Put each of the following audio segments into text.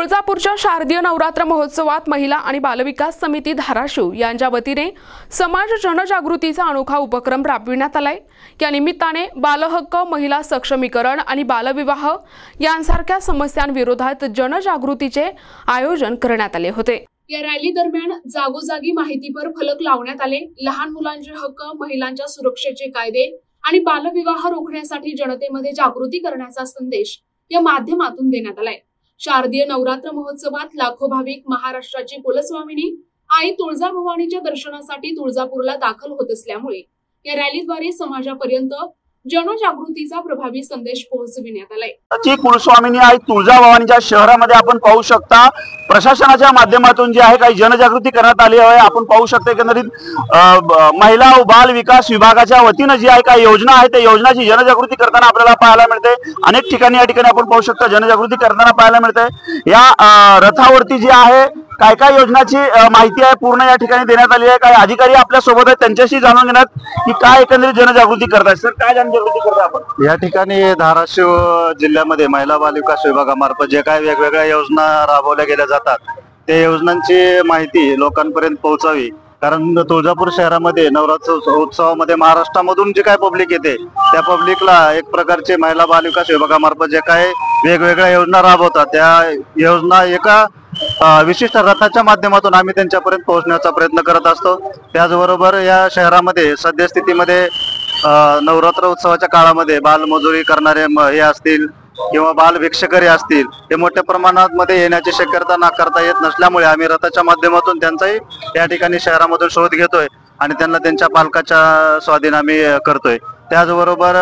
तुळजापूरच्या शारदीय नवरात्र महोत्सवात महिला आणि बालविकास समिती धाराशिव यांच्या वतीने समाज जनजागृतीचा अनोखा उपक्रम राबविण्यात आलाय। या निमित्ताने बालहक्क, महिला सक्षमीकरण आणि बालविवाह यांसारख्या समस्यांविरोधात जनजागृतीचे आयोजन करण्यात आले होते। या रॅली दरम्यान जागोजागी माहितीपर फलक लावण्यात आले। लहान मुलांचे हक्क, महिलांच्या सुरक्षेचे कायदे आणि बालविवाह रोखण्यासाठी जनतेमध्ये जागृती करण्याचा संदेश या माध्यमातून देण्यात आलाय। शारदीय नवरात्र महोत्सवात लाखो भाविक महाराष्ट्राची कुलस्वामिनी आई तुळजाभवानीच्या दर्शनासाठी तुळजापूरला दाखल होत असल्यामुळे या रॅलीद्वारे समाजापर्यंत जनजागृतीचा प्रभावी संदेश पोहोचविण्यात आलाय। कुलस्वामिनी आई तुळजाभवानीच्या शहरामध्ये आपण पाहू शकता प्रशासनाच्या माध्यमातून जे आहे काही जनजागृती करण्यात आली आहे। आपण पाहू शकता एकंदरीत महिला व बाल विकास विभागाच्या वतीने जी आहे काही योजना आहे त्या योजनाची जनजागृती करताना आपल्याला पाहायला मिळते। अनेक ठिकाणी या ठिकाणी आपण पाहू शकता जनजागृती करताना पाहायला मिळते। या रथावरती जी आहे काय काय योजनाची माहिती आहे पूर्ण या ठिकाणी देण्यात आली आहे। काही अधिकारी आपल्या सोबत आहेत, त्यांच्याशी जाणून घेण्यात की काय एकंदरीत जनजागृती करतायत। सर, काय जनजागृती करताय आपण? या ठिकाणी धाराशिव जिल्ह्यामध्ये महिला बाल विकास विभागामार्फत जे काही वेगवेगळ्या योजना राबवल्या गेल्या जातात त्या योजनांची माहिती लोकांपर्यंत पोहोचावी। कारण तुळजापूर शहरामध्ये नवरात्र उत्सवामध्ये महाराष्ट्रामधून जे काय पब्लिक येते त्या पब्लिकला एक प्रकारचे महिला बाल विकास विभागामार्फत जे काही वेगवेगळ्या योजना राबवतात त्या योजना एका विशिष्ट रथाच्या माध्यमातून आम्ही त्यांच्यापर्यंत पोहोचण्याचा प्रयत्न करत असतो। त्याचबरोबर या शहरामध्ये सद्यस्थितीमध्ये नवरात्र उत्सवाच्या काळामध्ये बालमजुरी करणारे हे असतील किंवा बाल भिक्षकरी असतील हे मोठ्या प्रमाणात मध्ये येण्याची शक्यता नाकारता येत नसल्यामुळे आम्ही रथाच्या माध्यमातून त्यांचाही या ठिकाणी शहरामधून शोध घेतोय आणि त्यांना त्यांच्या पालकाच्या स्वाधीन आम्ही करतोय। त्याचबरोबर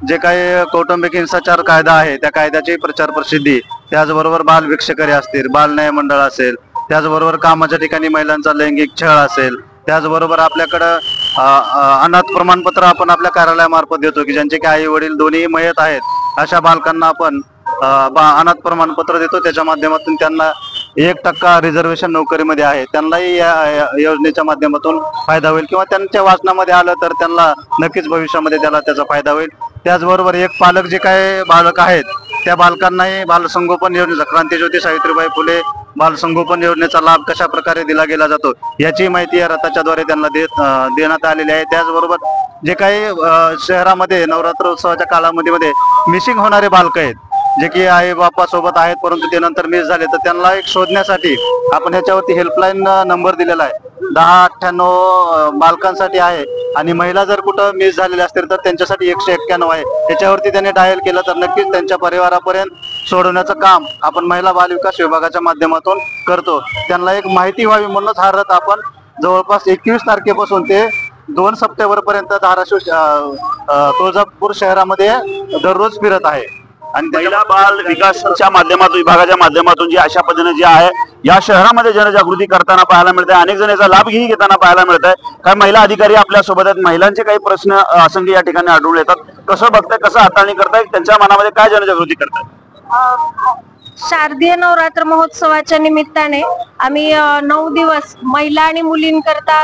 जे काही कौटुंबिक हिंसाचार कायदा आहे त्या कायद्याची प्रचार प्रसिद्धी, त्याचबरोबर बाल भिक्षकरी असतील, बाल न्याय मंडळ असेल, त्याचबरोबर कामाच्या ठिकाणी महिलांचा लैंगिक छळ असेल, त्याचबरोबर आपल्याकडं अनाथ प्रमाणपत्र आपण आपल्या कार्यालयामार्फत देतो की ज्यांचे काही आई वडील दोन्ही मयत आहेत अशा बालकांना आपण अनाथ प्रमाणपत्र देतो। त्याच्या माध्यमातून त्यांना 1% रिझर्वेशन नोकरीमध्ये आहे त्यांनाही या योजनेच्या माध्यमातून फायदा होईल किंवा त्यांच्या वाचनामध्ये आलं तर त्यांना नक्कीच भविष्यामध्ये त्याचा फायदा होईल। त्याचबरोबर एक पालक जे काही बालक आहेत त्या बालकांनाही बालसंगोपन योजनेचा क्रांतीज्योती सावित्रीबाई फुले बालसंगोपन योजनेचा लाभ कशा प्रकारे दिला गेला जातो याची माहिती या रथाच्या द्वारे त्यांना देण्यात आलेली आहे। त्याचबरोबर जे काही शहरामध्ये नवरात्र उत्सवाच्या कालावधीमध्ये मिसिंग होणारे बालक आहेत जे की आई बापा सोबत आहेत परंतु ते नंतर मिस झाले तर त्यांना एक शोधण्यासाठी आपण ह्याच्यावरती हेल्पलाईन नंबर दिलेला आहे 1098 बालकांसाठी आहे आणि महिला जर कुठं मिस झालेले असतील तर त्यांच्यासाठी 191 आहे। त्याच्यावरती त्यांनी डायल केलं तर नक्कीच त्यांच्या परिवारापर्यंत सोडवण्याचं काम आपण महिला बाल विकास विभागाच्या माध्यमातून करतो। त्यांना एक माहिती व्हावी म्हणूनच हा रथ आपण जवळपास 21 तारखेपासून ते 2 सप्टेंबर पर्यंत धाराशिव तुळजापूर शहरामध्ये दररोज फिरत आहे। आणि महिला बाल विकासाच्या माध्यमातून विभागाच्या माध्यमातून जी अशा पद्धतीने जे आहे या शहरामध्ये जनजागृती करताना पाहायला मिळते। अनेक जण याचा लाभही घेताना पाहायला मिळत आहे। काही महिला अधिकारी आपल्या सोबत आहेत, महिलांचे काही प्रश्न असंख्य या ठिकाणी आढळून येतात। कसं बघताय, कसं हाताळणी करताय, त्यांच्या मनामध्ये काय जनजागृती करताय? शारदीय नवरात्र महोत्सवाच्या निमित्ताने आम्ही 9 दिवस महिला आणि मुलींकरता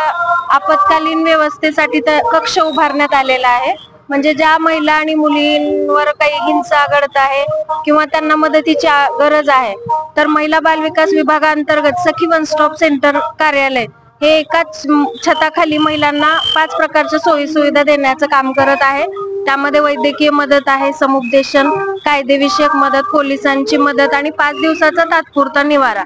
आपत्कालीन व्यवस्थेसाठी कक्ष उभारण्यात आलेला आहे। म्हणजे ज्या महिला आणि मुलींवर काही हिंसा घडत आहे किंवा त्यांना मदतीची गरज आहे तर महिला बाल विकास विभागांतर्गत सखी वन स्टॉप सेंटर कार्यालय हे एकाच छताखाली महिलांना 5 प्रकारच्या सोयी सुविधा देण्याचं काम करत आहे। त्यामध्ये वैद्यकीय मदत आहे, समुपदेशन, कायदेविषयक मदत, पोलिसांची मदत आणि 5 दिवसाचा तात्पुरता निवारा।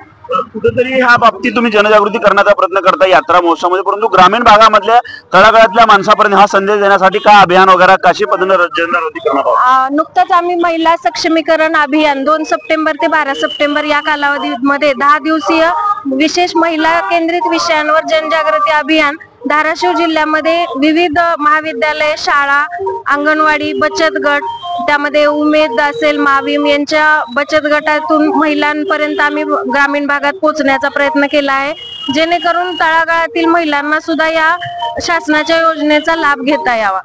कुठेतरी ह्या बाबतीत तुम्ही जनजागृती करण्याचा प्रयत्न करता यात्रा महोत्सवामध्ये, परंतु ग्रामीण भागामधल्या तळागाळातल्या माणसापर्यंत हा संदेश देण्यासाठी काय अभियान वगैरे कशी पद्धतीने जनजागृती करणार आहोत? नुकतंच आम्ही महिला सक्षमीकरण अभियान 2 सप्टेंबर ते 12 सप्टेंबर या कालावधीमध्ये 10 दिवसीय विशेष महिला केंद्रित विषयांवर जनजागृती अभियान धाराशिव जिल्ह्यामध्ये विविध महाविद्यालय, शाळा, अंगणवाडी, बचत गट, त्यामध्ये उमेद असेल, माविम यांच्या बचत गटातून महिलांपर्यंत आम्ही ग्रामीण भागात पोहोचण्याचा प्रयत्न केला आहे जेणेकरून तळागाळातील महिलांना सुद्धा या शासनाच्या योजनेचा लाभ घेता यावा।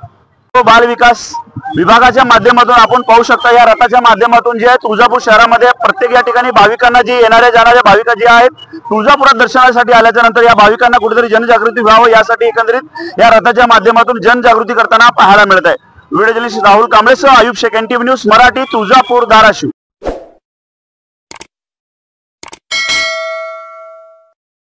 बाल विकास विभागाच्या माध्यमातून आपण पाहू शकता या रथाच्या माध्यमातून जे आहे तुळजापूर शहरामध्ये प्रत्येक या ठिकाणी भाविकांना जी येणाऱ्या जाणाऱ्या भाविका जे आहेत तुळजापुरात दर्शनासाठी आल्याच्या नंतर या भाविकांना कुठेतरी जनजागृती व्हावं यासाठी एकंदरीत या रथाच्या माध्यमातून जनजागृती करताना पाहायला मिळत आहे। व्हिडिओ जर्नलिस्ट राहुल कांबळेसह आयुब शेख, NTV न्यूज मराठी, तुळजापूर, धाराशिव।